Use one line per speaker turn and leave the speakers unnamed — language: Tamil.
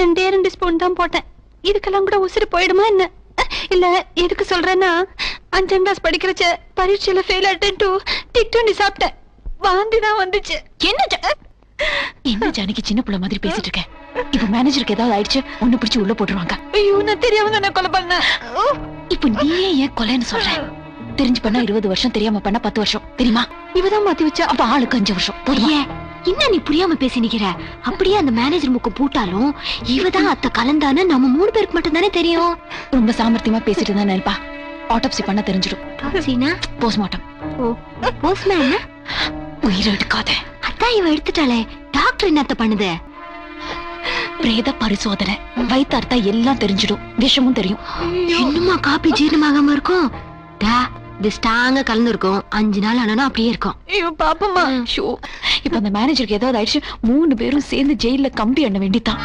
2 ஸ்பூன் தான் போட்டேன். இதுக்கெல்லாம் கூட உசுறு போயிடுமா என்ன? இல்ல எதுக்கு சொல்றேன்னா 5ஆம் கிளாஸ் படிக்கிறச்ச பரீட்சையில ஃபெயில் ஆயிட்டேன். டிக்டோண்டி சாப்பிட்டேன். வாந்தி தான் வந்துச்சு.
என்ன ஜானகி சின்ன புள்ள மாதிரி பேசிட்டு இருக்க? இப்ப மேனேஜருக்கு ஏதாவது ஆயிடுச்சு ஒண்ணு பிடிச்சு உள்ள போட்டுருவாங்க.
ஐயோ நான் தெரியாம தானே கொலை பண்ணேன்.
இப்ப நீயே ஏன் கொலைன்னு சொல்ற? தெரிஞ்சு பண்ணா 20 வருஷம், தெரியாம பண்ணா 10 வருஷம் தெரியுமா?
இவதான் மாத்தி வச்சா.
அப்ப ஆளுக்கு 5 வருஷம் போதுமா?
என்ன நீ புரியாம பேசி நிக்கிற? அப்படியே அந்த மேனேஜர் முக்க பூட்டாலும் இவதான் அத்தை கலந்தான்னு நம்ம 3 பேருக்கு மட்டும் தானே தெரியும்.
ரொம்ப சாமர்த்தியமா பேசிட்டு தான் நினைப்பா. ஆட்டோப்சி பண்ண தெரிஞ்சிடும். போஸ்ட்மார்ட்டம்.
போஸ்ட்மேன்
உயிரை எடுக்காத.
அதான் இவ எடுத்துட்டாளே. டாக்டர் என்னத்த பண்ணுது?
பிரேத பரிசோதனை. வைத்தார்த்தா எல்லாம் தெரிஞ்சிடும். விஷமும் தெரியும்.
இன்னுமா காப்பி ஜீரணமாகாம இருக்கும்? இது ஸ்ட்ராங்கா கலந்து இருக்கும். 5 நாள் ஆனாலும் அப்படியே இருக்கும்.
ஐயோ பாப்பமா.
இப்ப அந்த மேனேஜருக்கு ஏதாவது ஆயிடுச்சு 3 பேரும் சேர்ந்து ஜெயில கம்பி எண்ண வேண்டித்தான்.